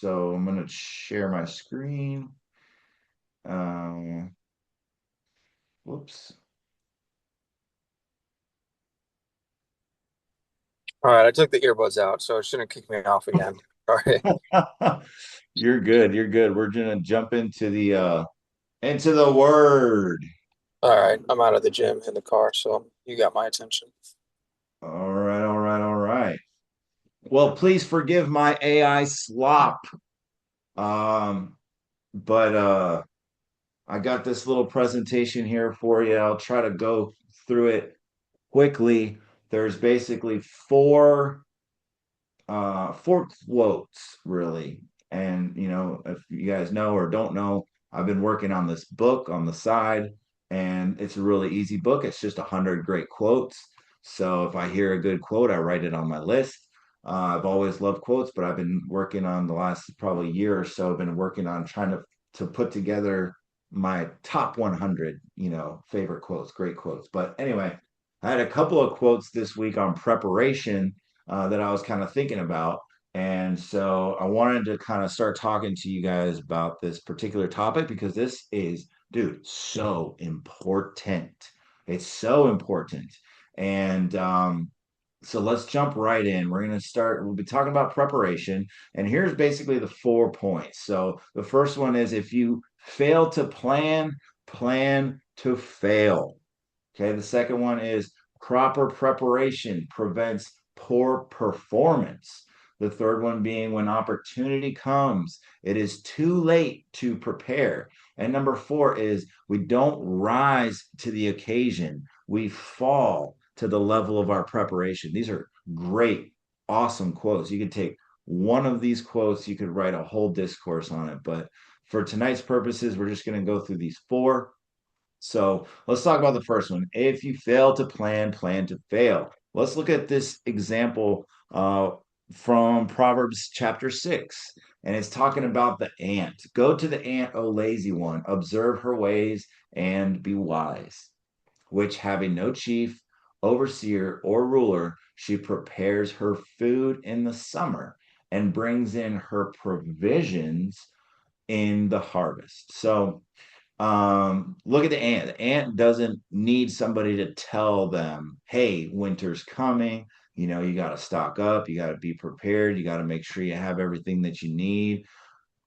So I'm going to share my screen. Whoops. All right, I took the earbuds out, so it shouldn't kick me off again. All right. You're good. You're good. We're gonna jump into the word. All right, I'm out of the gym in the car, so you got my attention. All right, all right, all right. Well, please forgive my AI slop. Um, but I got this little presentation here for you. I'll try to go through it quickly. There's basically four quotes really. And if you guys know or don't know, I've been working on this book on the side, and it's a really easy book. It's just 100 great quotes. So if I hear a good quote, I write it on my list. I've always loved quotes, but I've been working on the last probably year or so. I've been working on trying to put together my top 100, favorite quotes, great quotes. But anyway, I had a couple of quotes this week on preparation that I was kind of thinking about. And so I wanted to kind of start talking to you guys about this particular topic because this is, dude, so important. It's so important. And so let's jump right in. We're going to start, we'll be talking about preparation. And here's basically the 4 points. So the first one is if you fail to plan, plan to fail. Okay, the second one is proper preparation prevents poor performance. The third one being when opportunity comes, it is too late to prepare. And number four is we don't rise to the occasion, we fall to the level of our preparation. These are great, awesome quotes. You could take one of these quotes, you could write a whole discourse on it. But for tonight's purposes, we're just going to go through these four. So let's talk about the first one. If you fail to plan, plan to fail. Let's look at this example from Proverbs chapter 6. And it's talking about the ant. Go to the ant, O lazy one, observe her ways and be wise, which having no chief, overseer, or ruler, she prepares her food in the summer and brings in her provisions in the harvest. So look at the ant. The ant doesn't need somebody to tell them, hey, winter's coming. You got to stock up, you got to be prepared, you got to make sure you have everything that you need.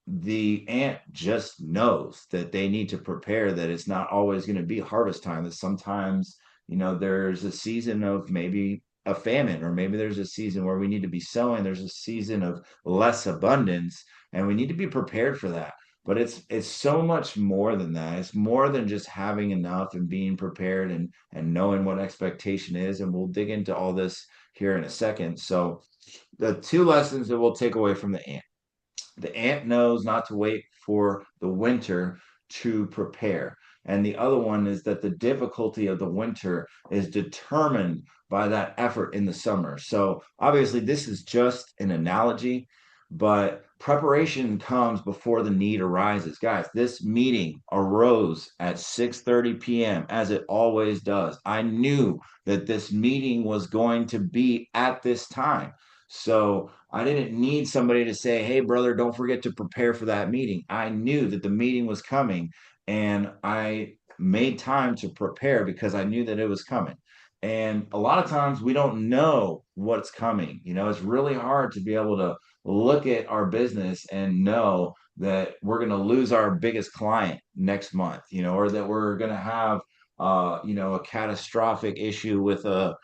The ant just knows that they need to prepare, that it's not always going to be harvest time, that sometimes there's a season of maybe a famine, or maybe there's a season where we need to be sowing, there's a season of less abundance, and we need to be prepared for that. But it's so much more than that. It's more than just having enough and being prepared and knowing what expectation is, and we'll dig into all this here in a second. So the two lessons that we'll take away from the ant knows not to wait for the winter to prepare. And the other one is that the difficulty of the winter is determined by that effort in the summer. So obviously, this is just an analogy, but preparation comes before the need arises. Guys, this meeting arose at 6:30 p.m. as it always does. I knew that this meeting was going to be at this time. So I didn't need somebody to say, hey, brother, don't forget to prepare for that meeting. I knew that the meeting was coming, and I made time to prepare because I knew that it was coming. And a lot of times we don't know what's coming. It's really hard to be able to look at our business and know that we're going to lose our biggest client next month, or that we're going to have, a catastrophic issue with a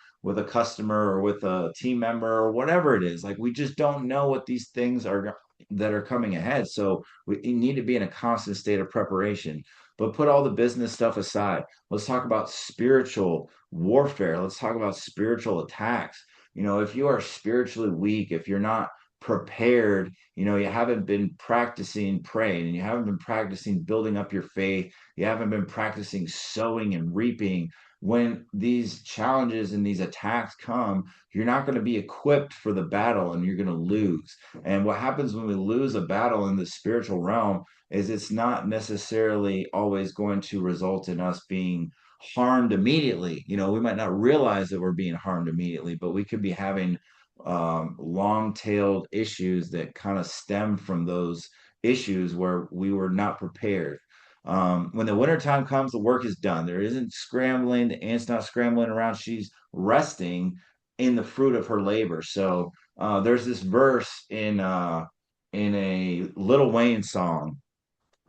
customer or with a team member or whatever it is. Like we just don't know what these things are that are coming ahead. So we need to be in a constant state of preparation. But put all the business stuff aside. Let's talk about spiritual warfare. Let's talk about spiritual attacks. If you are spiritually weak, if you're not prepared, you haven't been practicing praying, and you haven't been practicing building up your faith, you haven't been practicing sowing and reaping, when these challenges and these attacks come, you're not going to be equipped for the battle, and you're going to lose. And what happens when we lose a battle in the spiritual realm is it's not necessarily always going to result in us being harmed immediately. We might not realize that we're being harmed immediately, but we could be having long-tailed issues that kind of stem from those issues where we were not prepared. When the wintertime comes, the work is done. There isn't scrambling. The ant's not scrambling around. She's resting in the fruit of her labor. So there's this verse in a Little Wayne song,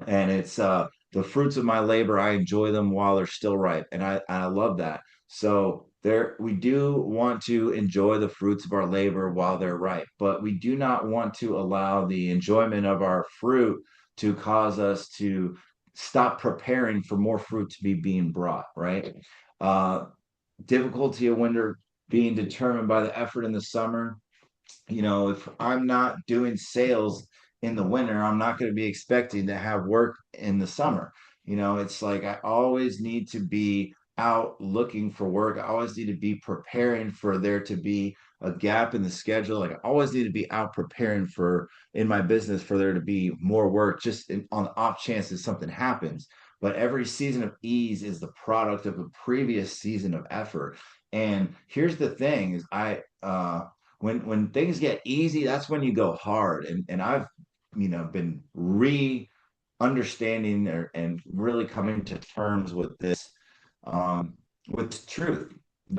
and it's the fruits of my labor, I enjoy them while they're still ripe, and I love that. So there we do want to enjoy the fruits of our labor while they're ripe, but we do not want to allow the enjoyment of our fruit to cause us to stop preparing for more fruit to be being brought, right? uh Difficulty of winter being determined by the effort in the summer. If I'm not doing sales in the winter, I'm not going to be expecting to have work in the summer. It's like I always need to be out looking for work. I always need to be preparing for there to be a gap in the schedule. Like I always need to be out preparing for in my business for there to be more work just on the off chance that something happens. But every season of ease is the product of a previous season of effort. And here's the thing is when things get easy, that's when you go hard. And I've been re understanding and really coming to terms with truth.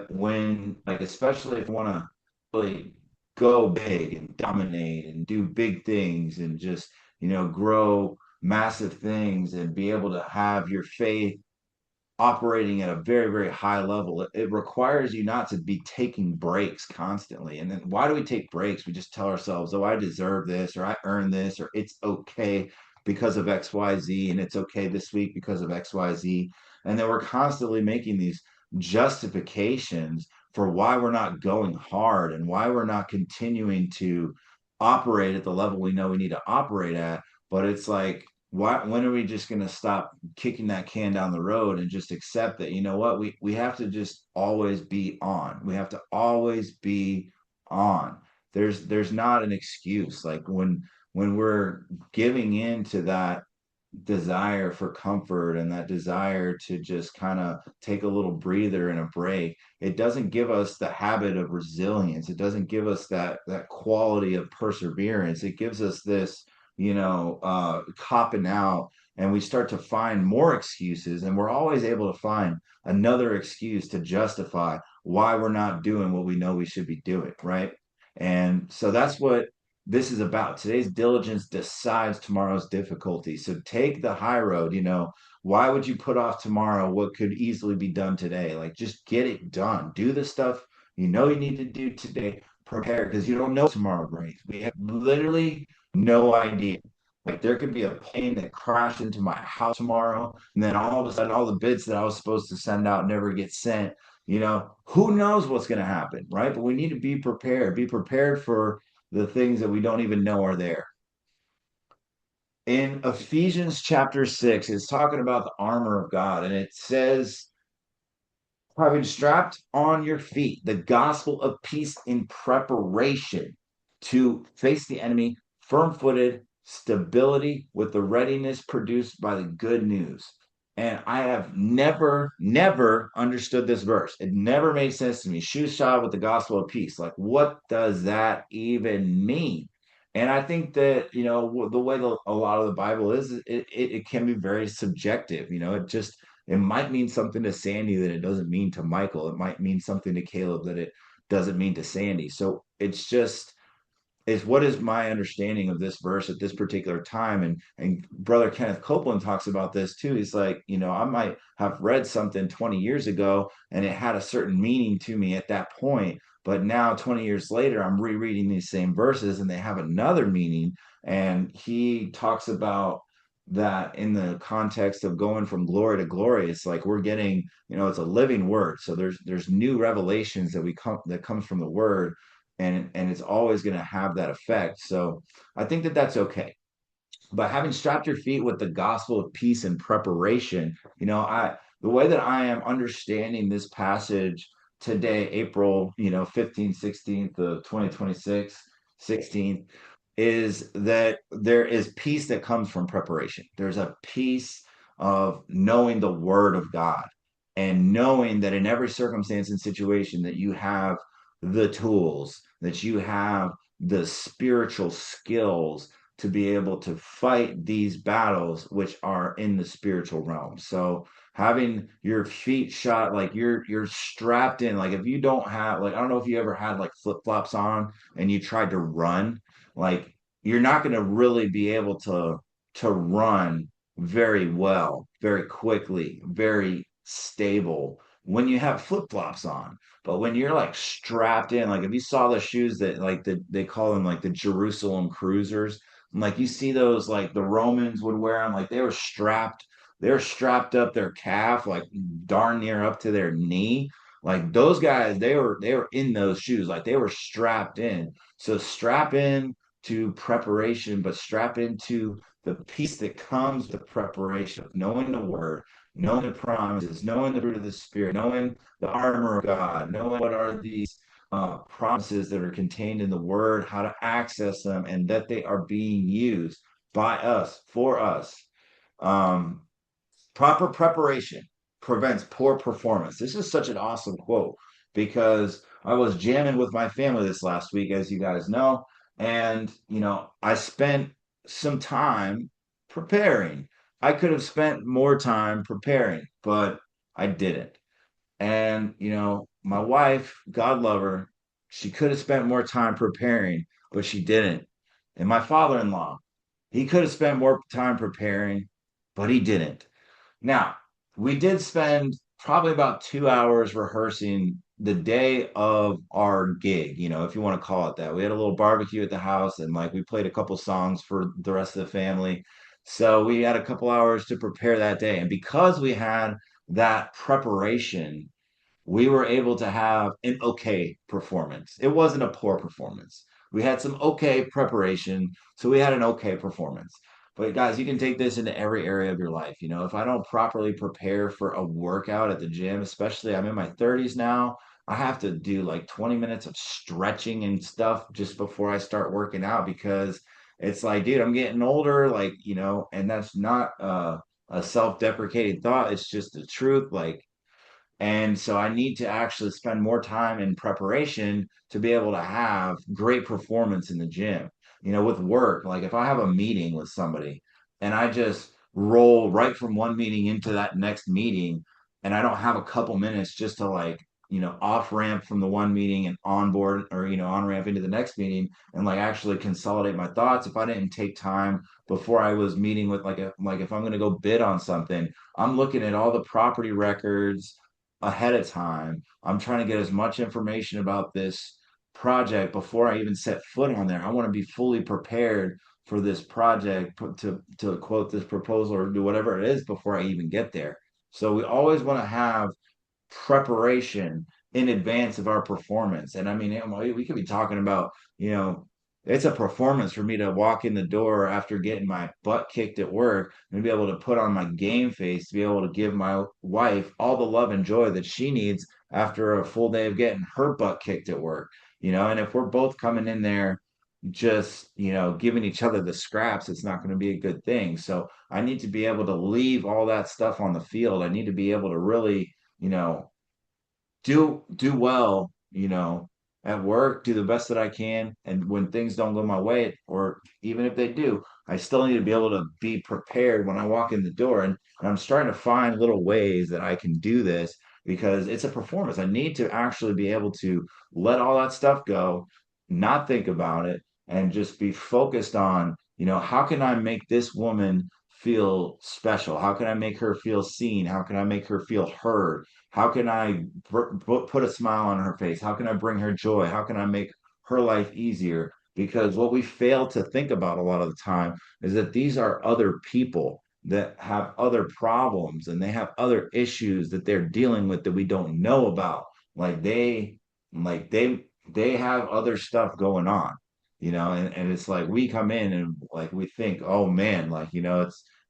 When like especially if you want to really go big and dominate and do big things and just grow massive things and be able to have your faith operating at a very, very high level, it requires you not to be taking breaks constantly. And then why do we take breaks? We just tell ourselves, oh, I deserve this, or I earn this, or it's okay because of XYZ, and it's okay this week because of XYZ. And then we're constantly making these justifications for why we're not going hard and why we're not continuing to operate at the level we know we need to operate at. But it's like, when are we just going to stop kicking that can down the road and just accept that, what, we have to just always be on. We have to always be on. There's not an excuse. Like when we're giving in to that desire for comfort and that desire to just kind of take a little breather and a break, it doesn't give us the habit of resilience. It doesn't give us that quality of perseverance. It gives us this copping out, and we start to find more excuses, and we're always able to find another excuse to justify why we're not doing what we know we should be doing, right? And so that's what this is about. Today's diligence decides tomorrow's difficulty. So take the high road. Why would you put off tomorrow what could easily be done today? Like just get it done. Do the stuff you need to do today. Prepare because you don't know tomorrow brings. We have literally no idea. Like there could be a plane that crashed into my house tomorrow, and then all of a sudden, all the bids that I was supposed to send out never get sent. Who knows what's going to happen, right? But we need to be prepared. Be prepared for the things that we don't even know are there. In Ephesians chapter 6, it's talking about the armor of God, and it says, having strapped on your feet the gospel of peace in preparation to face the enemy, firm footed, stability with the readiness produced by the good news. And I have never understood this verse. It never made sense to me. Shoe shod with the gospel of peace. Like, what does that even mean? And I think that, the way a lot of the Bible is, it can be very subjective. It might mean something to Sandy that it doesn't mean to Michael. It might mean something to Caleb that it doesn't mean to Sandy. So it's just is what is my understanding of this verse at this particular time. And brother Kenneth Copeland talks about this too. He's like, I might have read something 20 years ago and it had a certain meaning to me at that point, but now 20 years later I'm rereading these same verses and they have another meaning. And he talks about that in the context of going from glory to glory. It's like we're getting, it's a living word. So there's new revelations that comes from the word, and it's always going to have that effect. So I think that that's okay. But having strapped your feet with the gospel of peace and preparation, I the way that I am understanding this passage today, April, 15th, 16th of 2026, 16th, is that there is peace that comes from preparation. There's a peace of knowing the word of God and knowing that in every circumstance and situation that you have the tools, that you have the spiritual skills to be able to fight these battles which are in the spiritual realm. So having your feet shot, like you're strapped in, like if you don't have, like I don't know if you ever had like flip-flops on and you tried to run, like you're not going to really be able to run very well, very quickly, very stable when you have flip-flops on. But when you're like strapped in, like if you saw the shoes that like they call them like the Jerusalem cruisers, and like you see those like the Romans would wear them, like they were strapped up their calf, like darn near up to their knee. Like those guys, they were in those shoes, like they were strapped in. So strap in to preparation, but strap into the peace that comes with preparation, knowing the word, knowing the promises, knowing the fruit of the spirit, knowing the armor of God, knowing what are these promises that are contained in the word, how to access them, and that they are being used by us, for us. Um, Proper preparation prevents poor performance. This is such an awesome quote because I was jamming with my family this last week, as you guys know, and I spent some time preparing. I could have spent more time preparing, but I didn't. And, my wife, God love her, she could have spent more time preparing, but she didn't. And my father-in-law, he could have spent more time preparing, but he didn't. Now, we did spend probably about 2 hours rehearsing the day of our gig, if you want to call it that. We had a little barbecue at the house and like we played a couple songs for the rest of the family. So we had a couple hours to prepare that day. And because we had that preparation, we were able to have an okay performance. It wasn't a poor performance. We had some okay preparation, so we had an okay performance. But guys, you can take this into every area of your life. If I don't properly prepare for a workout at the gym, especially I'm in my 30s now, I have to do like 20 minutes of stretching and stuff just before I start working out because it's like, dude, I'm getting older, like, and that's not a self-deprecating thought. It's just the truth. Like, and so I need to actually spend more time in preparation to be able to have great performance in the gym. With work, like if I have a meeting with somebody and I just roll right from one meeting into that next meeting and I don't have a couple minutes just to like, off ramp from the one meeting and on board or, on ramp into the next meeting and like actually consolidate my thoughts. If I didn't take time before I was meeting with like if I'm going to go bid on something, I'm looking at all the property records ahead of time. I'm trying to get as much information about this project before I even set foot on there. I want to be fully prepared for this project to quote this proposal or do whatever it is before I even get there. So we always want to have preparation in advance of our performance. And I mean, we could be talking about, you know, it's a performance for me to walk in the door after getting my butt kicked at work and be able to put on my game face to be able to give my wife all the love and joy that she needs after a full day of getting her butt kicked at work. And if we're both coming in there just, giving each other the scraps, it's not going to be a good thing. So I need to be able to leave all that stuff on the field. I need to be able to really, do well, at work, do the best that I can. And when things don't go my way, or even if they do, I still need to be able to be prepared when I walk in the door. And I'm starting to find little ways that I can do this because it's a performance. I need to actually be able to let all that stuff go, not think about it, and just be focused on, how can I make this woman feel special? How can I make her feel seen? How can I make her feel heard? How can I put a smile on her face? How can I bring her joy? How can I make her life easier? Because what we fail to think about a lot of the time is that these are other people that have other problems and they have other issues that they're dealing with that we don't know about. Like they have other stuff going on, and it's like we come in and like we think, oh man, like,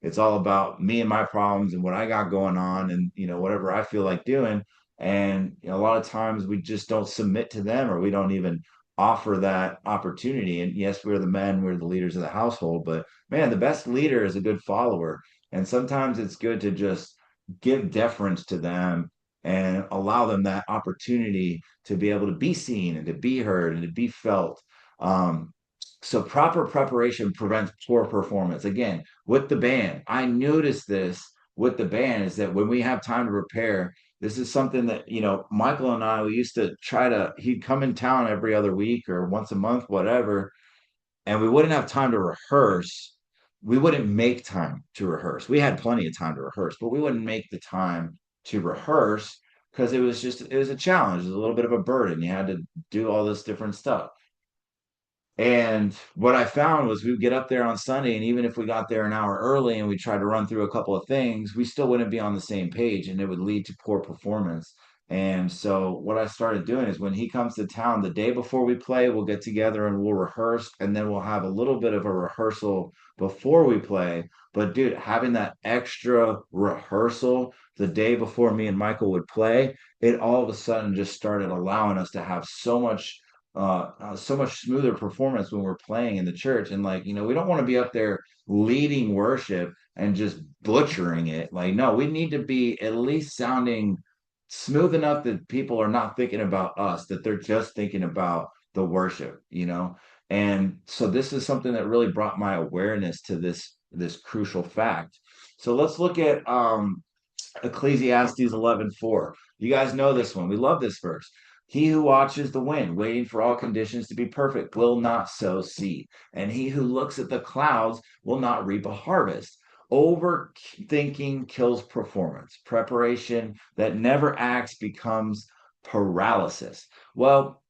it's all about me and my problems and what I got going on and whatever I feel like doing. And a lot of times we just don't submit to them or we don't even offer that opportunity. And yes, we're the men, we're the leaders of the household, but man, the best leader is a good follower. And sometimes it's good to just give deference to them and allow them that opportunity to be able to be seen and to be heard and to be felt. Um, so proper preparation prevents poor performance. Again, with the band, I noticed this with the band is that when we have time to prepare, this is something that, Michael and I, we used to try to, he'd come in town every other week or once a month, whatever, and we wouldn't have time to rehearse. We wouldn't make time to rehearse. We had plenty of time to rehearse, but we wouldn't make the time to rehearse because it was a challenge. It was a little bit of a burden. You had to do all this different stuff. And what I found was we would get up there on Sunday, and even if we got there an hour early and we tried to run through a couple of things, we still wouldn't be on the same page, and it would lead to poor performance. And so, what I started doing is when he comes to town the day before we play, we'll get together and we'll rehearse, and then we'll have a little bit of a rehearsal before we play. But, dude, having that extra rehearsal the day before me and Michael would play, it all of a sudden just started allowing us to have so much smoother performance when we're playing in the church. And like, we don't want to be up there leading worship and just butchering it. Like, no, we need to be at least sounding smooth enough that people are not thinking about us, that they're just thinking about the worship. And so this is something that really brought my awareness to this crucial fact. So let's look at Ecclesiastes 11:4. You guys know this one. We love this verse. He who watches the wind, waiting for all conditions to be perfect, will not sow seed. And he who looks at the clouds will not reap a harvest. Overthinking kills performance. Preparation that never acts becomes paralysis. Well,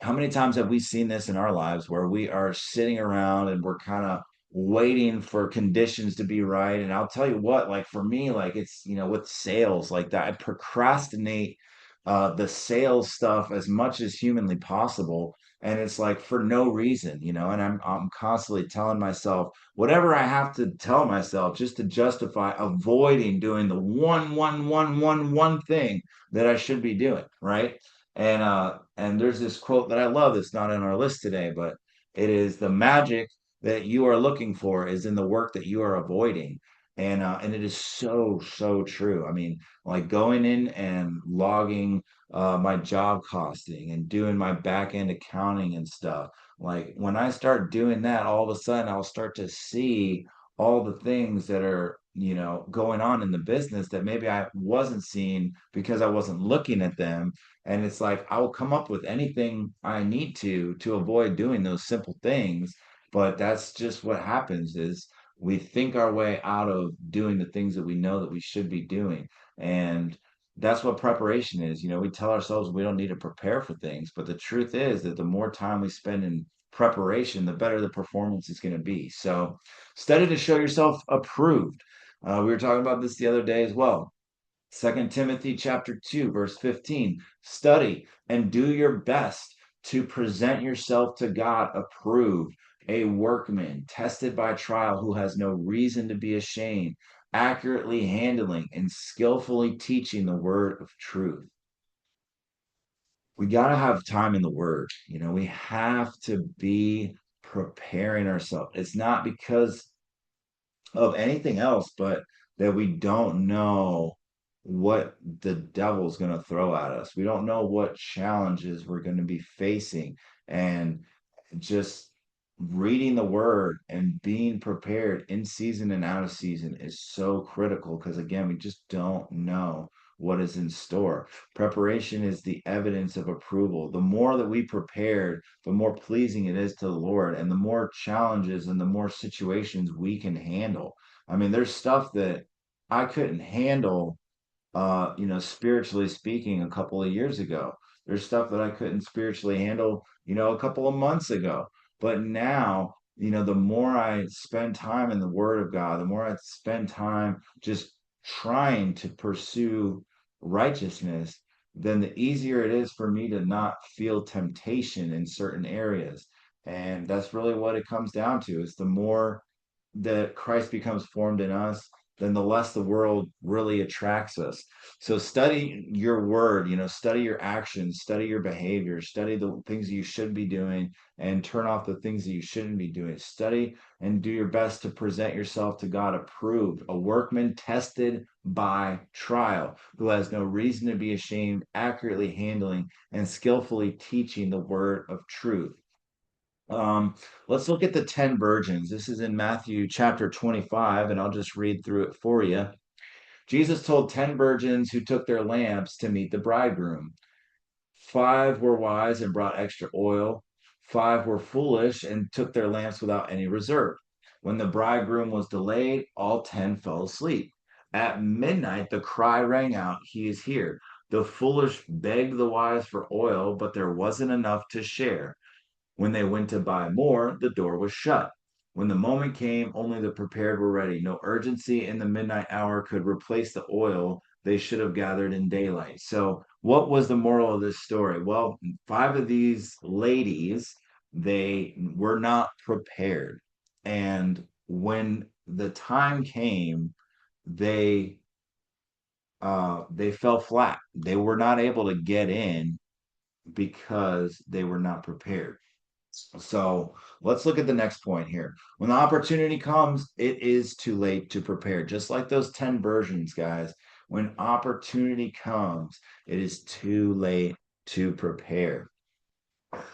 how many times have we seen this in our lives where we are sitting around and we're kind of waiting for conditions to be right? And I'll tell you what, like for me, like it's, with sales like that, I procrastinate the sales stuff as much as humanly possible. And it's like for no reason, and I'm constantly telling myself whatever I have to tell myself just to justify avoiding doing the one thing that I should be doing, right? And there's this quote that I love that's not in our list today, but it is the magic that you are looking for is in the work that you are avoiding. And it is so true. I mean, like going in and logging my job costing and doing my back end accounting and stuff. Like when I start doing that, all of a sudden I'll start to see all the things that are, going on in the business that maybe I wasn't seeing because I wasn't looking at them. And it's like I'll come up with anything I need to avoid doing those simple things. But that's just what happens is we think our way out of doing the things that we know that we should be doing. And that's what preparation is. We tell ourselves we don't need to prepare for things, but the truth is that the more time we spend in preparation, the better the performance is going to be. So study to show yourself approved. We were talking about this the other day as well. Second Timothy chapter 2, verse 15. Study and do your best to present yourself to God approved, a workman tested by trial who has no reason to be ashamed, accurately handling and skillfully teaching the word of truth. We got to have time in the word. We have to be preparing ourselves. It's not because of anything else, but that we don't know what the devil's going to throw at us. We don't know what challenges we're going to be facing. And just reading the word and being prepared in season and out of season is so critical because, again, we just don't know what is in store. Preparation is the evidence of approval. The more that we prepared, the more pleasing it is to the Lord, and the more challenges and the more situations we can handle. I mean, there's stuff that I couldn't handle spiritually speaking, a couple of years ago. There's stuff that I couldn't spiritually handle, a couple of months ago. But now, the more I spend time in the Word of God, the more I spend time just trying to pursue righteousness, then the easier it is for me to not feel temptation in certain areas. And that's really what it comes down to is the more that Christ becomes formed in us, then the less the world really attracts us. So study your word, study your actions, study your behavior, study the things you should be doing, and turn off the things that you shouldn't be doing. Study and do your best to present yourself to God approved, a workman tested by trial, who has no reason to be ashamed, accurately handling and skillfully teaching the word of truth. Um, let's look at the 10 virgins. This is in Matthew chapter 25, and I'll just read through it for you. Jesus told 10 virgins who took their lamps to meet the bridegroom. Five were wise and brought extra oil. Five were foolish and took their lamps without any reserve. When the bridegroom was delayed, all 10 fell asleep. At midnight, the cry rang out, "He is here." The foolish begged the wise for oil, but there wasn't enough to share. When they went to buy more, the door was shut. When the moment came, only the prepared were ready. No urgency in the midnight hour could replace the oil they should have gathered in daylight. So, what was the moral of this story? Well, five of these ladies, they were not prepared. And when the time came, they they fell flat. They were not able to get in because they were not prepared. So let's look at the next point here. When the opportunity comes, it is too late to prepare. Just like those 10 versions, guys. When opportunity comes, it is too late to prepare.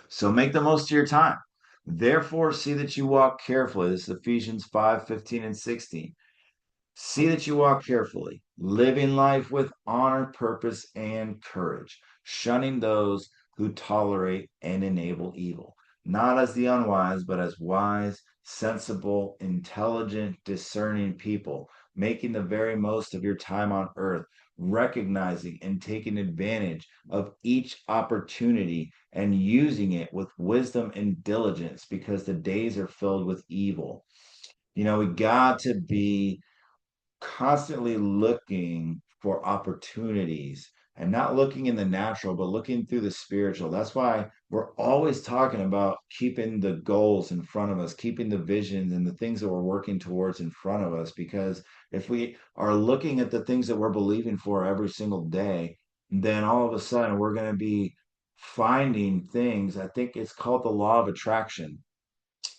So make the most of your time. Therefore, see that you walk carefully. This is Ephesians 5:15 and 16. See that you walk carefully, living life with honor, purpose, and courage, shunning those who tolerate and enable evil, not as the unwise, but as wise, sensible, intelligent, discerning people, making the very most of your time on earth, recognizing and taking advantage of each opportunity and using it with wisdom and diligence because the days are filled with evil. We got to be constantly looking for opportunities and not looking in the natural, but looking through the spiritual. That's why we're always talking about keeping the goals in front of us, keeping the visions and the things that we're working towards in front of us. Because if we are looking at the things that we're believing for every single day, then all of a sudden we're going to be finding things. I think it's called the law of attraction.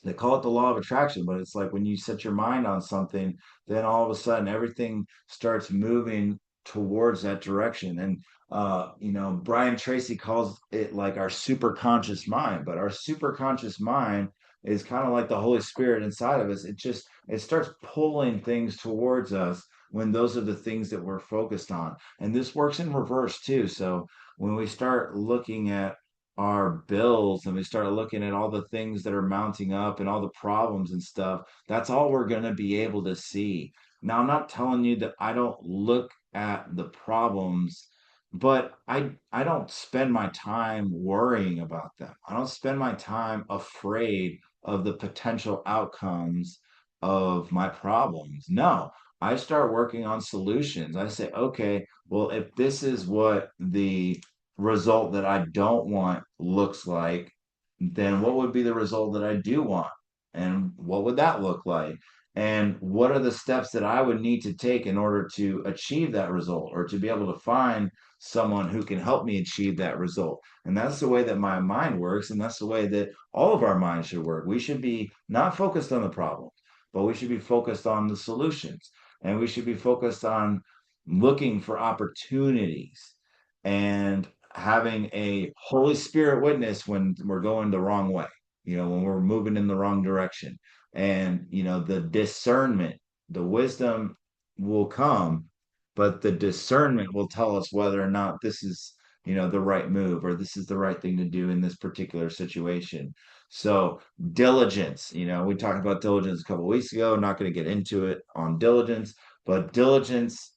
They call it the law of attraction, but it's like when you set your mind on something, then all of a sudden everything starts moving towards that direction. And Brian Tracy calls it like our super conscious mind, but our super conscious mind is kind of like the Holy Spirit inside of us. It starts pulling things towards us when those are the things that we're focused on. And this works in reverse too. So when we start looking at our bills and we start looking at all the things that are mounting up and all the problems and stuff, that's all we're going to be able to see. Now, I'm not telling you that I don't look at the problems, but I don't spend my time worrying about them. I don't spend my time afraid of the potential outcomes of my problems. No, I start working on solutions. I say, okay, well, if this is what the result that I don't want looks like, then what would be the result that I do want? And what would that look like? And what are the steps that I would need to take in order to achieve that result or to be able to find someone who can help me achieve that result? And that's the way that my mind works. And that's the way that all of our minds should work. We should be not focused on the problem, but we should be focused on the solutions. And we should be focused on looking for opportunities and having a Holy Spirit witness when we're going the wrong way, when we're moving in the wrong direction. And, the discernment, the wisdom will come, but the discernment will tell us whether or not this is, the right move or this is the right thing to do in this particular situation. So, diligence, we talked about diligence a couple of weeks ago, not going to get into it on diligence, but diligence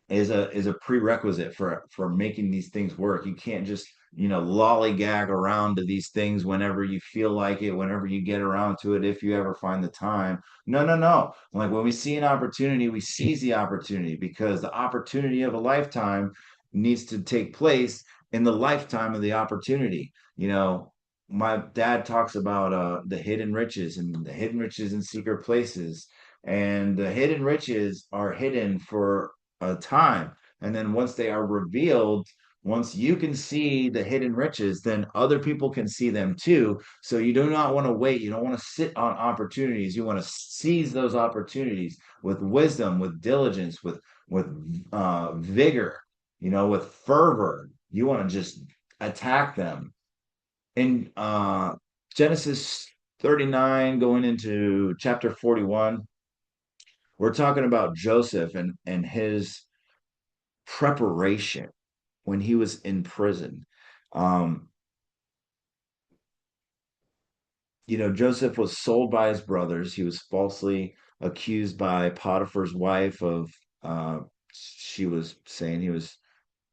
is a prerequisite for making these things work. You can't just lollygag around to these things whenever you feel like it, whenever you get around to it, if you ever find the time. No, no, no. Like when we see an opportunity, we seize the opportunity because the opportunity of a lifetime needs to take place in the lifetime of the opportunity. My dad talks about the hidden riches and the hidden riches in secret places. And the hidden riches are hidden for a time. And then once they are revealed, once you can see the hidden riches, then other people can see them too. So you do not want to wait. You don't want to sit on opportunities. You want to seize those opportunities with wisdom, with diligence, with vigor, with fervor. You want to just attack them. In Genesis 39, going into chapter 41, we're talking about Joseph and his preparation when he was in prison. Um, Joseph was sold by his brothers. He was falsely accused by Potiphar's wife of she was saying he was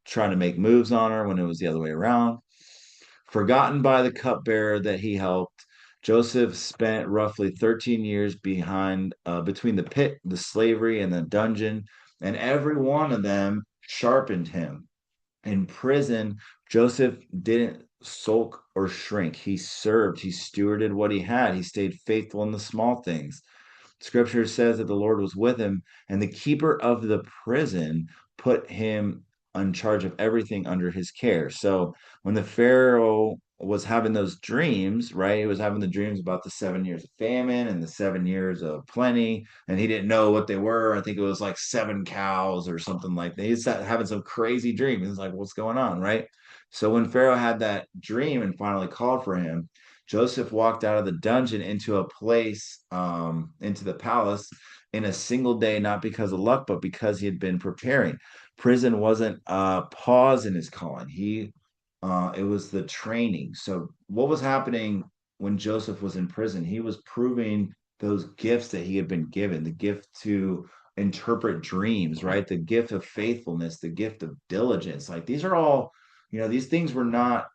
trying to make moves on her when it was the other way around. Forgotten by the cupbearer that he helped, Joseph spent roughly 13 years between the pit, the slavery, and the dungeon, and every one of them sharpened him. In prison, Joseph didn't sulk or shrink. He served, he stewarded what he had, he stayed faithful in the small things. Scripture says that the Lord was with him, and the keeper of the prison put him in charge of everything under his care. So when the Pharaoh was having those dreams, right? He was having the dreams about the 7 years of famine and the 7 years of plenty, and he didn't know what they were. I think it was like seven cows or something like that. He's having some crazy dream. He's like, what's going on, right? So when Pharaoh had that dream and finally called for him, Joseph walked out of the dungeon into a place, into the palace in a single day, not because of luck, but because he had been preparing. Prison wasn't a pause in his calling. It was the training. So what was happening when Joseph was in prison? He was proving those gifts that he had been given, the gift to interpret dreams, right? The gift of faithfulness, the gift of diligence. Like these are all, these things were not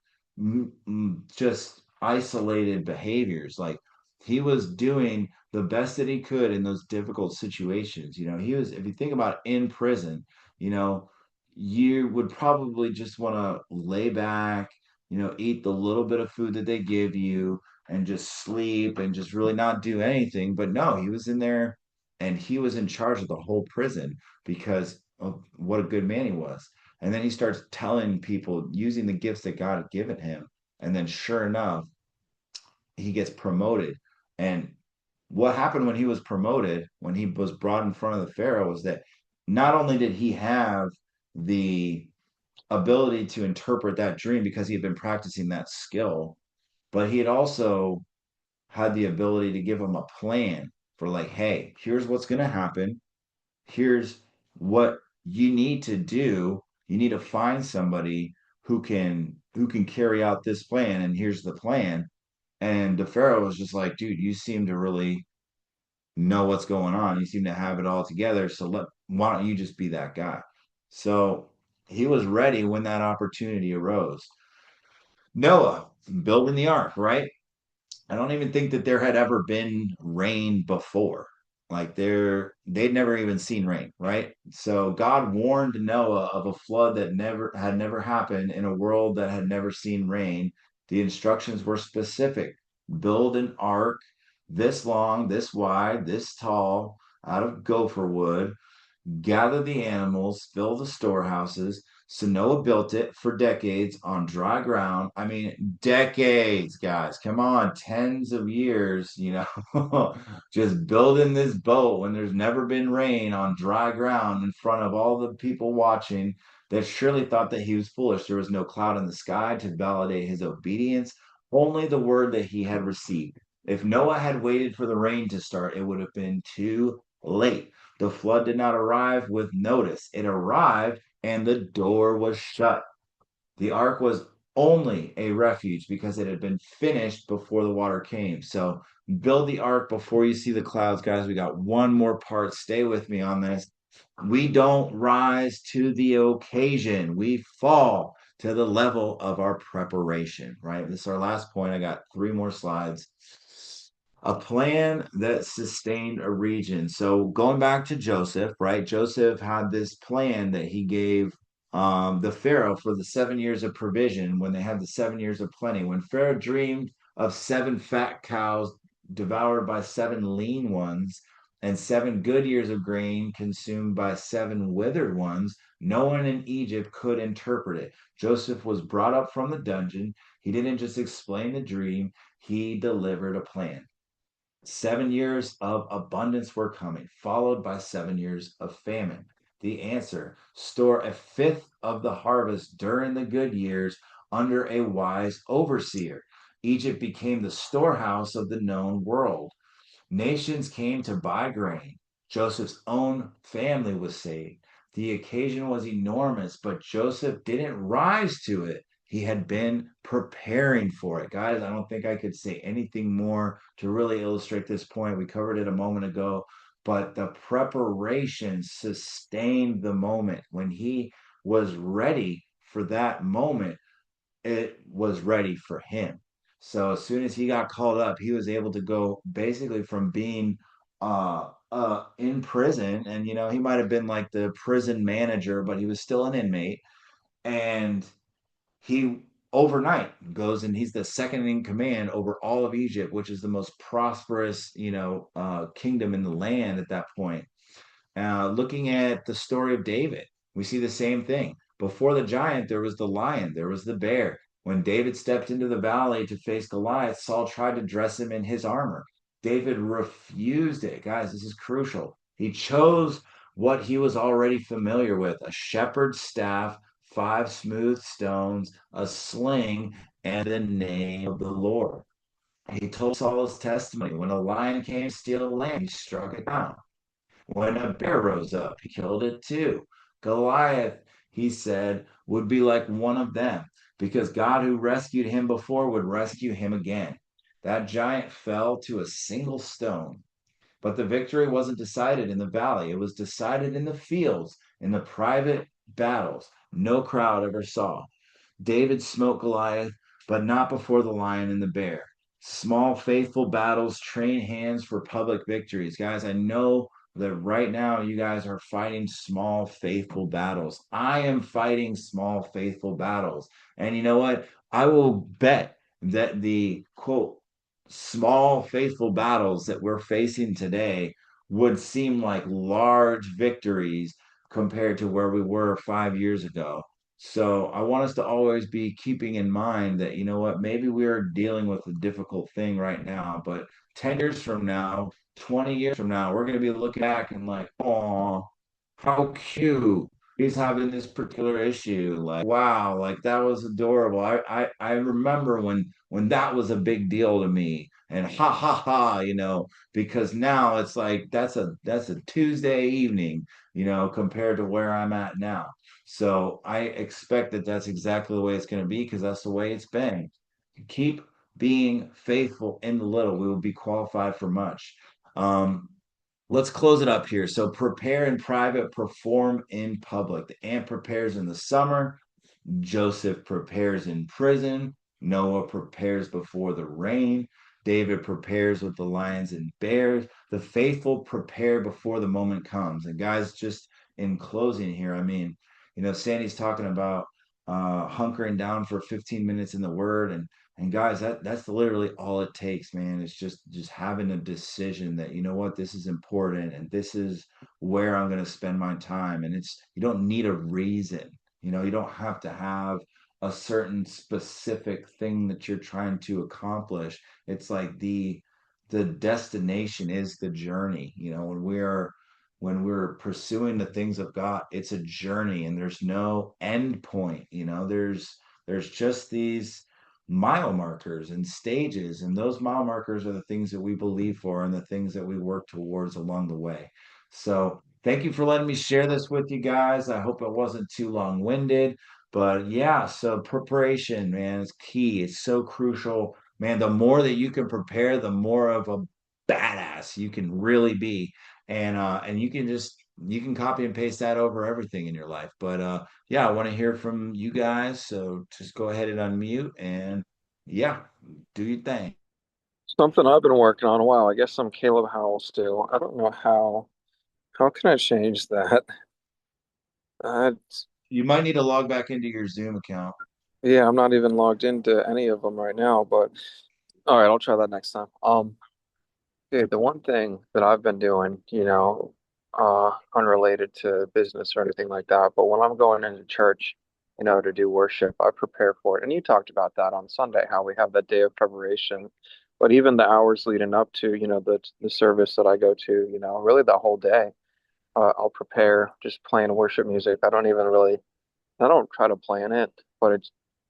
just isolated behaviors. Like he was doing the best that he could in those difficult situations. He was, if you think about in prison, you know, you would probably just want to lay back, eat the little bit of food that they give you and just sleep and just really not do anything. But no, he was in there and he was in charge of the whole prison because of what a good man he was. And then he starts telling people using the gifts that God had given him. And then sure enough, he gets promoted. And what happened when he was promoted, when he was brought in front of the Pharaoh, was that not only did he have the ability to interpret that dream because he had been practicing that skill, but he had also had the ability to give him a plan for like, hey, here's what's going to happen. Here's what you need to do. You need to find somebody who can carry out this plan, and here's the plan. And the Pharaoh was just like, dude, you seem to really know what's going on. You seem to have it all together. So why don't you just be that guy? So he was ready when that opportunity arose. Noah building the ark, right? I don't even think that there had ever been rain before. Like they'd never even seen rain, right? So God warned Noah of a flood that never happened in a world that had never seen rain. The instructions were specific. Build an ark this long, this wide, this tall, out of gopher wood, gather the animals, fill the storehouses. So Noah built it for decades on dry ground. I mean, decades, guys. Come on, tens of years, just building this boat when there's never been rain on dry ground in front of all the people watching that surely thought that he was foolish. There was no cloud in the sky to validate his obedience, only the word that he had received. If Noah had waited for the rain to start, it would have been too late. The flood did not arrive with notice. It arrived and the door was shut. The ark was only a refuge because it had been finished before the water came. So build the ark before you see the clouds, guys. We got one more part. Stay with me on this. We don't rise to the occasion, we fall to the level of our preparation, right? This is our last point. I got three more slides. A plan that sustained a region. So going back to Joseph, right? Joseph had this plan that he gave the Pharaoh for the 7 years of provision when they had the 7 years of plenty. When Pharaoh dreamed of seven fat cows devoured by seven lean ones, and 7 good years of grain consumed by 7 withered ones. No one in Egypt could interpret it. Joseph was brought up from the dungeon. He didn't just explain the dream, he delivered a plan. 7 years of abundance were coming, followed by 7 years of famine. The answer: store a fifth of the harvest during the good years under a wise overseer. Egypt became the storehouse of the known world. Nations came to buy grain. Joseph's own family was saved. The occasion was enormous, but Joseph didn't rise to it. He had been preparing for it. Guys, I don't think I could say anything more to really illustrate this point. We covered it a moment ago, but the preparation sustained the moment. When he was ready for that moment, it was ready for him. So as soon as he got called up, he was able to go basically from being in prison, and he might have been like the prison manager, but he was still an inmate. And he overnight goes and he's the second in command over all of Egypt, which is the most prosperous, kingdom in the land at that point. Looking at the story of David, we see the same thing. Before the giant, there was the lion, there was the bear. When David stepped into the valley to face Goliath, Saul tried to dress him in his armor. David refused it. Guys, this is crucial. He chose what he was already familiar with: a shepherd's staff, 5 smooth stones, a sling, and the name of the Lord. He told Saul his testimony. When a lion came to steal a lamb, he struck it down. When a bear rose up, he killed it too. Goliath, he said, would be like one of them, because God, who rescued him before, would rescue him again. That giant fell to a single stone. But the victory wasn't decided in the valley, it was decided in the fields, in the private battles no crowd ever saw. David smote Goliath, but not before the lion and the bear. Small, faithful battles train hands for public victories. Guys, I know that right now you guys are fighting small, faithful battles. I am fighting small, faithful battles. And you know what? I will bet that the quote, small, faithful battles that we're facing today would seem like large victories compared to where we were 5 years ago. So I want us to always be keeping in mind that, you know what, maybe we are dealing with a difficult thing right now, but 10 years from now, 20 years from now, we're going to be looking back and like, oh, how cute. He's having this particular issue. Like, wow, like that was adorable. I remember when that was a big deal to me. And ha ha ha, because now it's like that's a Tuesday evening, compared to where I'm at now. So I expect that that's exactly the way it's going to be because that's the way it's been. Keep being faithful in the little. We will be qualified for much. Um, let's close it up here. So prepare in private, perform in public. The ant prepares in the summer. Joseph prepares in prison. Noah prepares before the rain. David prepares with the lions and bears. The faithful prepare before the moment comes. And guys, just in closing here, I mean, Sandy's talking about hunkering down for 15 minutes in the Word, and guys, that's literally all it takes, man. It's just having a decision that you know what, this is important, and this is where I'm going to spend my time. And it's you don't need a reason. You don't have to have a certain specific thing that you're trying to accomplish. It's like the destination is the journey. When we're pursuing the things of God, it's a journey and there's no end point. There's just these mile markers and stages, and those mile markers are the things that we believe for and the things that we work towards along the way. So thank you for letting me share this with you guys. I hope it wasn't too long-winded, but yeah, so preparation, man, is key. It's so crucial, man. The more that you can prepare, the more of a badass you can really be. And you can copy and paste that over everything in your life. But yeah, I want to hear from you guys. So just go ahead and unmute and yeah, do your thing. Something I've been working on a while. I guess I'm Caleb Howell still. I don't know how. How can I change that? Uh, You might need to log back into your Zoom account. yeah, I'm not even logged into any of them right now, but all right, I'll try that next time. Dude, the one thing that I've been doing, unrelated to business or anything like that, but when I'm going into church, to do worship, I prepare for it. And you talked about that on Sunday, how we have that day of preparation. But even the hours leading up to, the service that I go to, really the whole day, I'll prepare just playing worship music. I don't try to plan it, but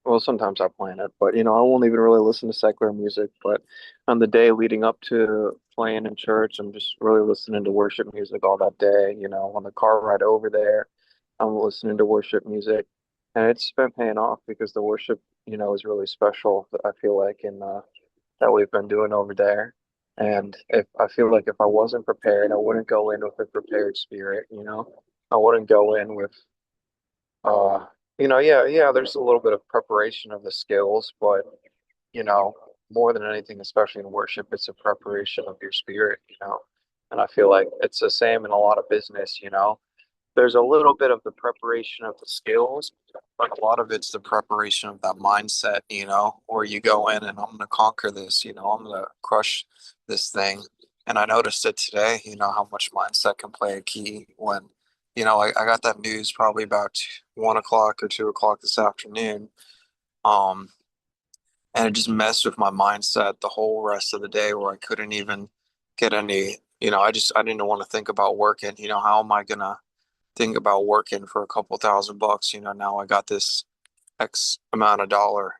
well, sometimes I plan it, but I won't even really listen to secular music. But on the day leading up to playing in church, I'm just really listening to worship music all that day. On the car ride over there, I'm listening to worship music, and it's been paying off because the worship, is really special. I feel like in that we've been doing over there. And if I feel like if I wasn't prepared, I wouldn't go in with a prepared spirit, I wouldn't go in with uh, yeah, there's a little bit of preparation of the skills, but you know, more than anything, especially in worship, it's a preparation of your spirit. And I feel like it's the same in a lot of business. There's a little bit of the preparation of the skills, but a lot of it's the preparation of that mindset, where you go in and I'm going to conquer this, I'm going to crush this thing. And I noticed it today, how much mindset can play a key when, I got that news probably about 1 o'clock or 2 o'clock this afternoon. Um, and it just messed with my mindset the whole rest of the day where I couldn't even get I didn't want to think about working. How am I gonna think about working for a couple $1,000? Now I got this X amount of dollar,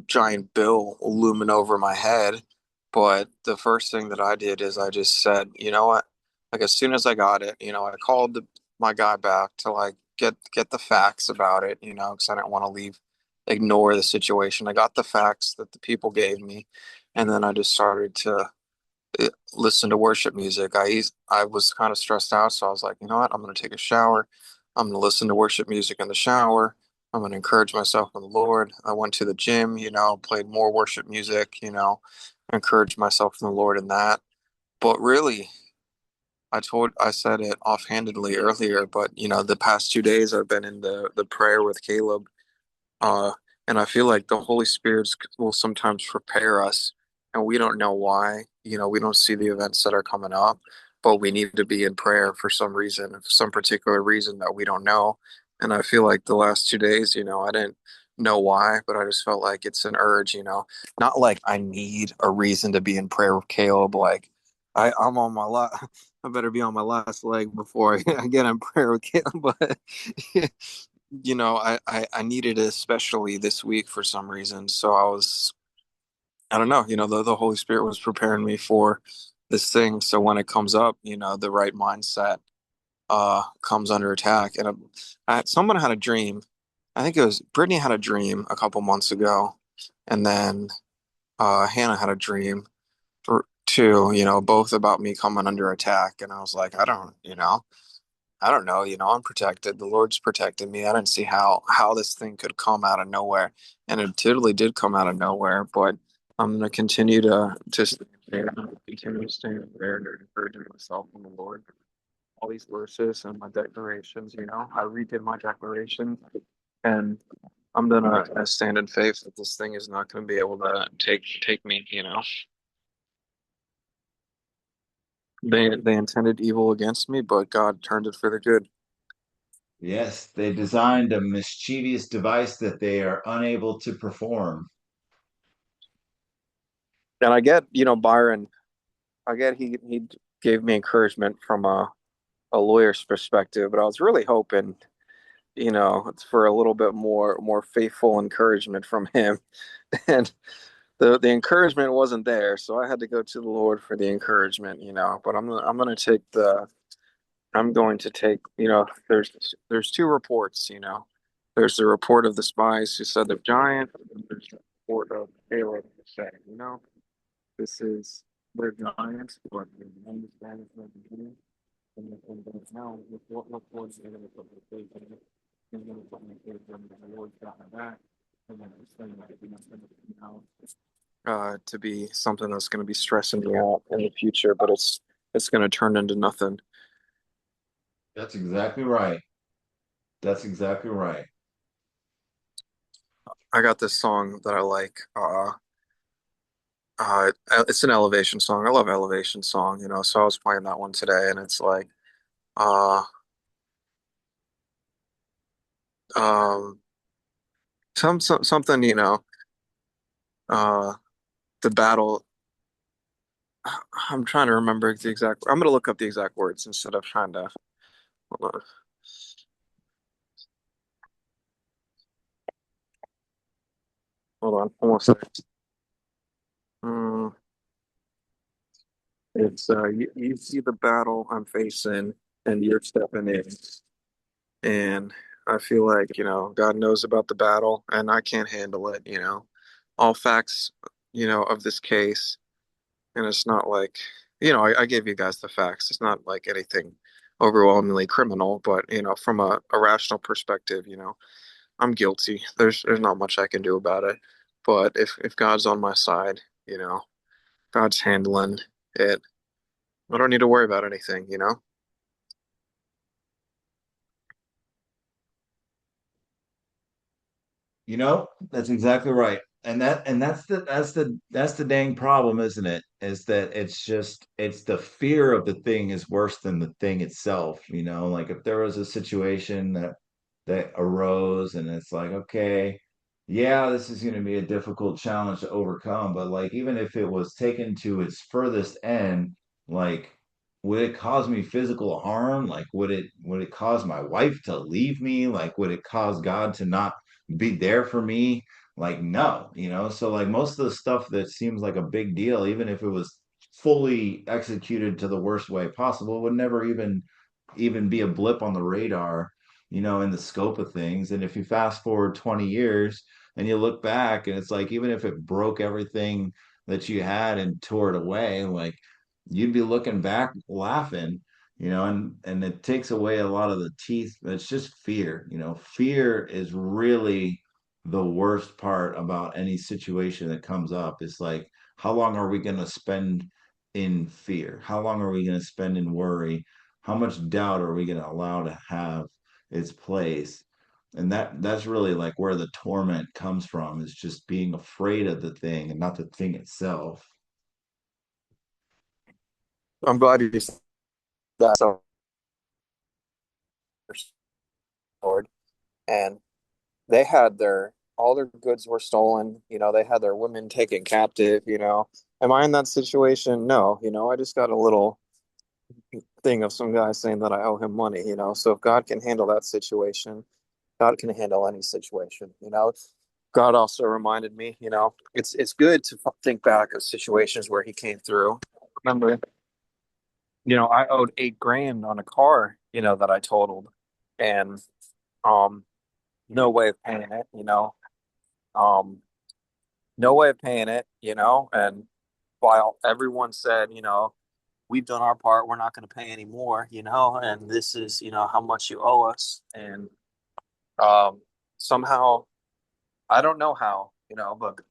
giant bill looming over my head. But the first thing that I did is I just said, you know what? Like as soon as I got it, I called my guy back to like get the facts about it, because I didn't want to ignore the situation. I got the facts that the people gave me, and then I just started to listen to worship music. I was kind of stressed out, so I was like, you know what? I'm going to take a shower. I'm going to listen to worship music in the shower. I'm going to encourage myself in the Lord. I went to the gym, played more worship music, encouraged myself in the Lord in that. But really, I said it offhandedly earlier, but the past 2 days I've been in the prayer with Caleb, uh, and I feel like the Holy Spirit will sometimes prepare us, and we don't know why. We don't see the events that are coming up, but we need to be in prayer for some reason, some particular reason that we don't know. And I feel like the last 2 days, I didn't know why, but I just felt like it's an urge. Not like I need a reason to be in prayer with Caleb. Like I'm on my I better be on my last leg before I get in prayer with Caleb. But I needed it especially this week for some reason. So I don't know, the Holy Spirit was preparing me for this thing. So when it comes up, the right mindset comes under attack. And someone had a dream. I think it was Brittany had a dream a couple months ago, and then Hannah had a dream for too. Both about me coming under attack. And I was like, I don't know, I'm protected. The Lord's protected me. I didn't see how this thing could come out of nowhere. And it totally did come out of nowhere, but I'm gonna continue to stay there. I'm gonna continue to stay there and encouraging myself in the Lord. All these verses and my declarations, I redid my declaration and I'm gonna stand in faith that this thing is not gonna be able to take me. They intended evil against me, but God turned it for the good. Yes, they designed a mischievous device that they are unable to perform. And I get, Byron, I get he gave me encouragement from a lawyer's perspective, but I was really hoping, it's for a little bit more faithful encouragement from him. And the encouragement wasn't there, so I had to go to the Lord for the encouragement. But I'm going to take, there's two reports. There's the report of the spies who said they're giant, and there's the report of Caleb who said, this is they're giants, but the understand is not beginning. And now with what reports they're going to put their faith in it, they're going to put their faith in the Lord's got my back, and then it's going to be nothing now. To be something that's going to be stressing me out in the future, but it's going to turn into nothing. That's exactly right. That's exactly right. I got this song that I like. It's an Elevation song. I love Elevation song, so I was playing that one today, and it's like, uh, um, something, uh, the battle. I'm trying to remember the exact. I'm gonna look up the exact words instead of trying to. Hold on. Hold on. Almost there. Mm, it's you see the battle I'm facing, and you're stepping in, and I feel like God knows about the battle, and I can't handle it. All facts, of this case. And it's not like, I gave you guys the facts. It's not like anything overwhelmingly criminal, but from a rational perspective, I'm guilty. There's not much I can do about it. But if God's on my side, God's handling it. I don't need to worry about anything. That's exactly right. And that's the dang problem, isn't it? Is that it's the fear of the thing is worse than the thing itself, like if there was a situation that arose and it's like, okay, yeah, this is going to be a difficult challenge to overcome, but like even if it was taken to its furthest end, like would it cause me physical harm? Like would it cause my wife to leave me? Like would it cause God to not be there for me? Like no, so like most of the stuff that seems like a big deal, even if it was fully executed to the worst way possible, would never even be a blip on the radar, in the scope of things. And if you fast forward 20 years and you look back and it's like, even if it broke everything that you had and tore it away, like you'd be looking back laughing, and it takes away a lot of the teeth. It's just fear, fear is really the worst part about any situation that comes up. It's like, how long are we going to spend in fear? How long are we going to spend in worry? How much doubt are we going to allow to have its place? And that's really like where the torment comes from, is just being afraid of the thing and not the thing itself. I'm glad you said that. So, Lord, and they had their all their goods were stolen. They had their women taken captive. Am I in that situation? No. I just got a little thing of some guy saying that I owe him money. So if God can handle that situation, God can handle any situation. God also reminded me, it's good to think back of situations where he came through. Remember, I owed 8 grand on a car, that I totaled, and um, no way of paying it. Um, no way of paying it. And while everyone said, we've done our part, we're not going to pay anymore, and this is, how much you owe us. And um, somehow, I don't know how,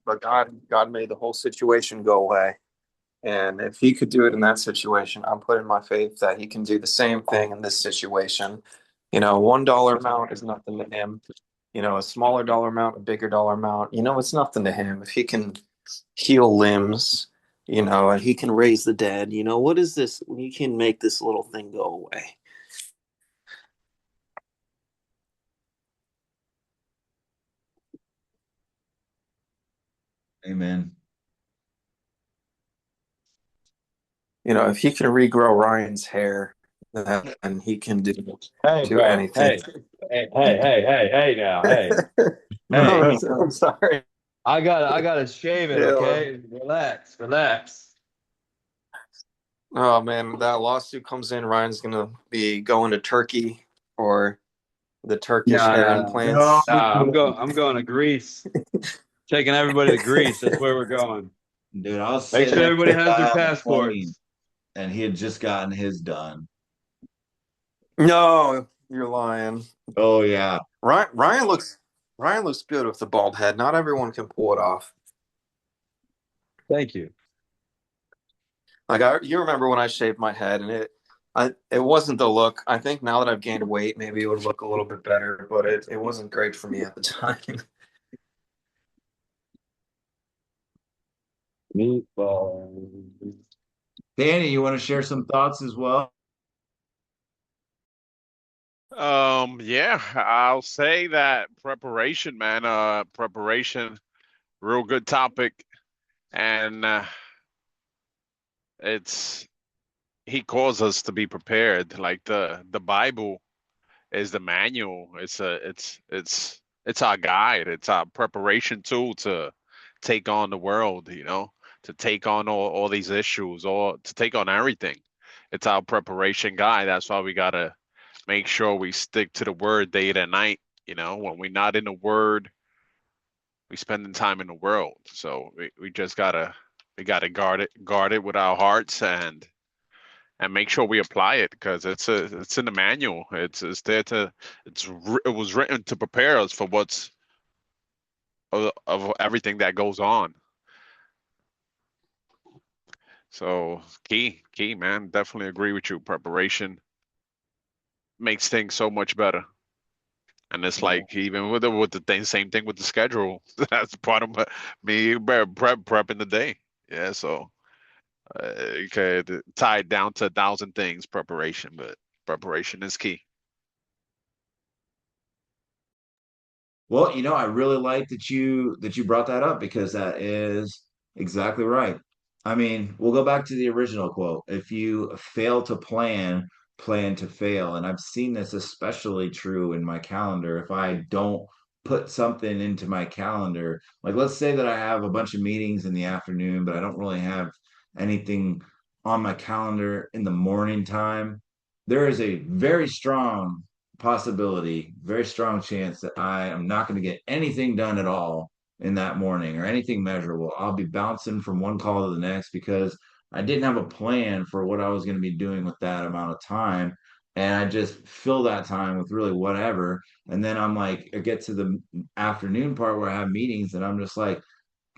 but God made the whole situation go away. And if he could do it in that situation, I'm putting my faith that he can do the same thing in this situation. $1 amount is nothing to him. A smaller dollar amount, a bigger dollar amount, it's nothing to him. If he can heal limbs, and he can raise the dead, what is this? He can make this little thing go away. Amen. If he can regrow Ryan's hair, then he can Hey, do bro. anything. Hey now. No, Hey. I'm sorry. I gotta shave it, Yeah. okay? Relax. Oh man, that lawsuit comes in, Ryan's gonna be going to Turkey for the Turkish Nah, hair nah, nah. No, implants. I'm going to Greece. Taking everybody to Greece. That's where we're going. dude, I was Make sitting sure next to everybody the has guy their on the plane passports. and he had just gotten his done. No, you're lying. Oh yeah. Ryan looks good with the bald head. Not everyone can pull it off. Thank you. Like you remember when I shaved my head and it wasn't the look. I think now that I've gained weight, maybe it would look a little bit better, but it wasn't great for me at the time. Meatball. Danny, you want to share some thoughts as well? Yeah, I'll say that preparation, man. Preparation, real good topic, and it's he calls us to be prepared. Like the Bible is the manual. It's our guide. It's our preparation tool to take on the world. To take on all these issues, or to take on everything. It's our preparation guide. That's why we gotta make sure we stick to the word day and night. When we're not in the word, we spending time in the world. So we just gotta guard it with our hearts and make sure we apply it because it's in the manual. It's there to it was written to prepare us for what's of everything that goes on. So key man, definitely agree with you. Preparation makes things so much better. And it's Yeah. like even with the thing, same thing with the schedule. That's part of me prepping the day. Yeah, so you could tie it down to 1,000 things, preparation, but preparation is key. Well, I really like that you brought that up because that is exactly right. I mean, we'll go back to the original quote. If you fail to plan, plan to fail. And I've seen this especially true in my calendar. If I don't put something into my calendar, like let's say that I have a bunch of meetings in the afternoon, but I don't really have anything on my calendar in the morning time, there is a very strong possibility, very strong chance that I am not going to get anything done at all in that morning or anything measurable. I'll be bouncing from one call to the next because I didn't have a plan for what I was going to be doing with that amount of time. And I just fill that time with really whatever. And then I'm like, I get to the afternoon part where I have meetings and I'm just like,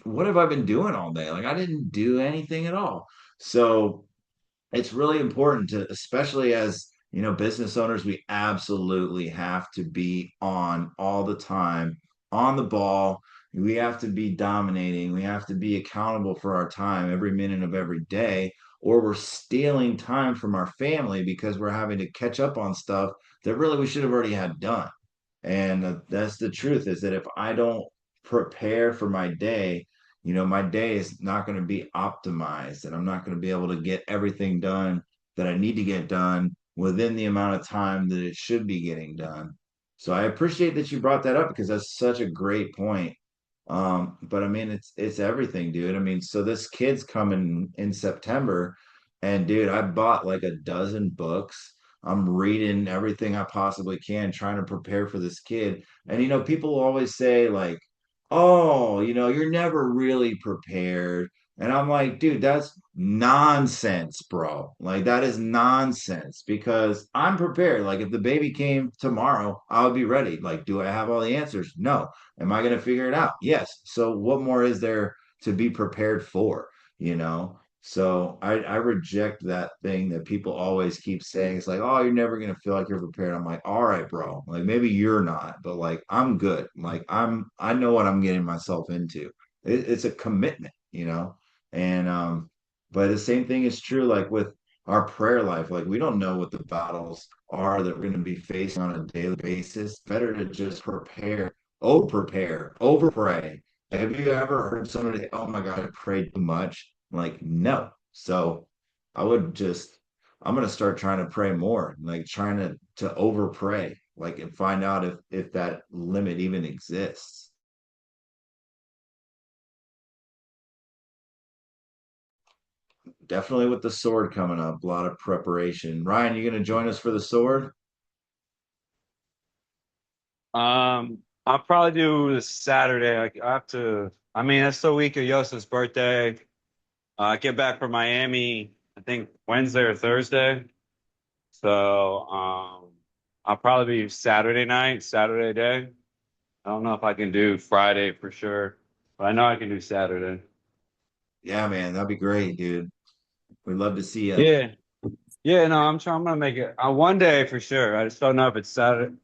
what have I been doing all day? Like, I didn't do anything at all. So, it's really important to, especially as business owners, we absolutely have to be on all the time, on the ball. We have to be dominating. We have to be accountable for our time every minute of every day, or we're stealing time from our family because we're having to catch up on stuff that really we should have already had done. And that's the truth, is that if I don't prepare for my day, my day is not going to be optimized and I'm not going to be able to get everything done that I need to get done within the amount of time that it should be getting done. So I appreciate that you brought that up because that's such a great point. But I mean, it's everything, dude. I mean, so this kid's coming in September, and dude, I bought like a dozen books. I'm reading everything I possibly can, trying to prepare for this kid. And people always say like, "Oh, you're never really prepared." And I'm like, dude, that's nonsense, bro. Like that is nonsense because I'm prepared. Like if the baby came tomorrow, I would be ready. Like, do I have all the answers? No. Am I going to figure it out? Yes. So what more is there to be prepared for? You know? So I reject that thing that people always keep saying. It's like, oh, you're never gonna feel like you're prepared. I'm like, all right, bro. Like maybe you're not, but like I'm good. Like I know what I'm getting myself into. It's a commitment. And but the same thing is true like with our prayer life. Like we don't know what the battles are that we're gonna be facing on a daily basis. Better to just prepare, over pray. Have you ever heard somebody, oh my God, I prayed too much? Like, no. So I would just, I'm gonna start trying to pray more, like trying to over pray, like and find out if that limit even exists. Definitely with the sword coming up, a lot of preparation. Ryan, you gonna join us for the sword? I'll probably do this Saturday. I have to. I mean, that's the week of Yosa's birthday. I get back from Miami, I think Wednesday or Thursday. So, I'll probably be Saturday night, Saturday day. I don't know if I can do Friday for sure, but I know I can do Saturday. Yeah, man, that'd be great, dude. We'd love to see you. Yeah, yeah. No, I'm trying. I'm gonna make it one day for sure. I just don't know if it's Saturday.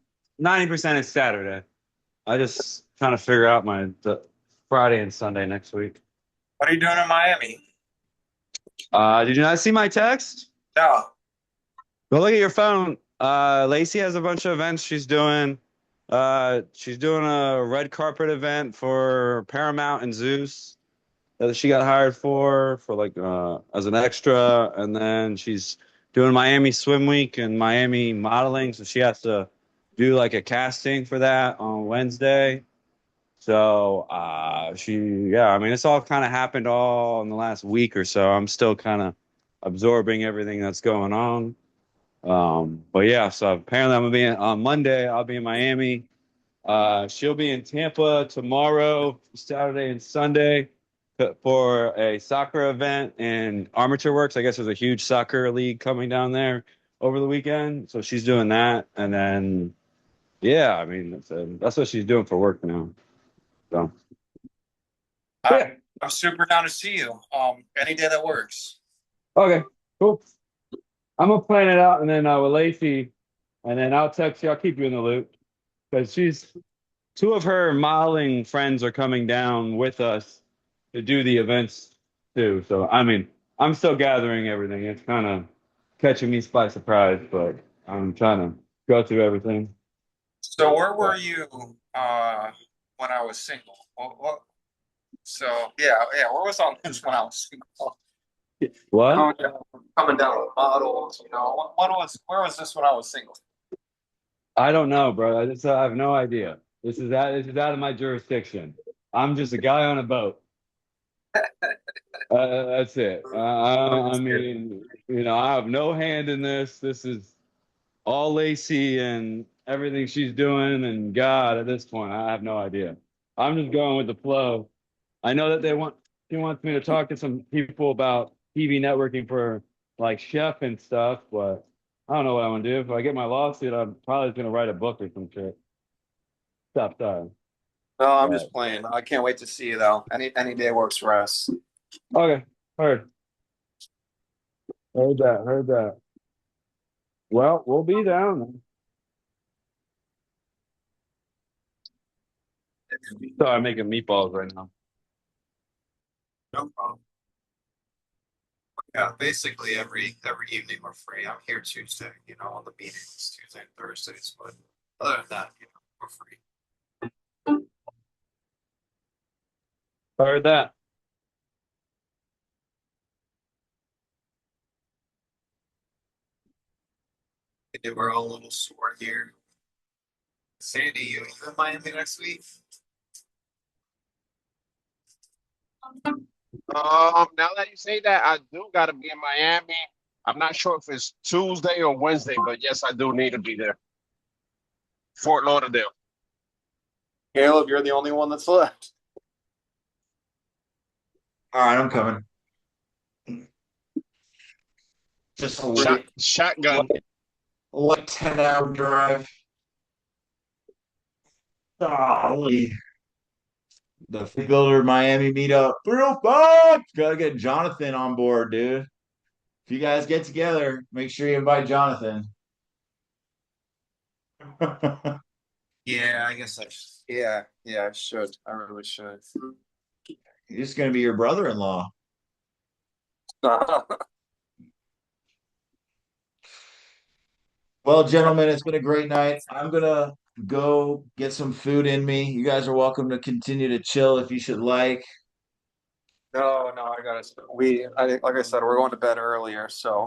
90% is Saturday. I just trying to figure out the Friday and Sunday next week. What are you doing in Miami? Did you not see my text? No. Go look at your phone. Lacey has a bunch of events she's doing. She's doing a red carpet event for Paramount and Zeus that she got hired for like as an extra, and then she's doing Miami Swim Week and Miami modeling, so she has to do like a casting for that on Wednesday. So yeah, I mean, it's all kind of happened all in the last week or so. I'm still kind of absorbing everything that's going on. But yeah, so apparently I'm gonna be on Monday. I'll be in Miami. She'll be in Tampa tomorrow, Saturday and Sunday for a soccer event in Armature Works. I guess there's a huge soccer league coming down there over the weekend, so she's doing that. And then yeah, I mean that's what she's doing for work now. So I, yeah, I'm super down to see you. Any day that works. okay, cool. I'm gonna plan it out, and then with Lacey, and then I'll text you. I'll keep you in the loop because she's two of her modeling friends are coming down with us to do the events too. So I mean, I'm still gathering everything. It's kind of catching me by surprise, but I'm trying to go through everything. So where were But you when I was single? So yeah, where was all this when I was single? what? Coming down, coming down with models, where was this when I was single? I don't know, bro. I have no idea. This is out of my jurisdiction. I'm just a guy on a boat. That's it. I'm I just kidding. mean, I have no hand in this. This is all Lacey and everything she's doing, and God, at this point, I have no idea. I'm just going with the flow. I know that she wants me to talk to some people about TV networking for like chef and stuff, but I don't know what I want to do. If I get my lawsuit, I'm probably going to write a book or some shit. Stop time. No, I'm But just playing. I can't wait to see you though. Any day works for us. okay, heard that. Well, we'll be down. Sorry, I'm making meatballs right now. No problem. Yeah, basically every evening we're free. I'm here Tuesday, on the meetings Tuesday and Thursdays, but other than that, we're free. Heard that. We do our own little sort here. Sandy, you in Miami next week? Now that you say that, I do gotta be in Miami. I'm not sure if it's Tuesday or Wednesday, but yes, I do need to be there. Fort Lauderdale. Caleb, you're the only one that's left. All right, I'm coming. Just a Shotgun. like 10-hour drive. Golly. The Faithbuilder Miami meetup. Real fun. Gotta get Jonathan on board, dude. If you guys get together, make sure you invite Jonathan. Yeah, I guess yeah, I should. I really should. He's gonna be your brother-in-law. Well, gentlemen, it's been a great night. I'm gonna go get some food in me. You guys are welcome to continue to chill if you should like. No, I gotta. Like I said, we're going to bed earlier, so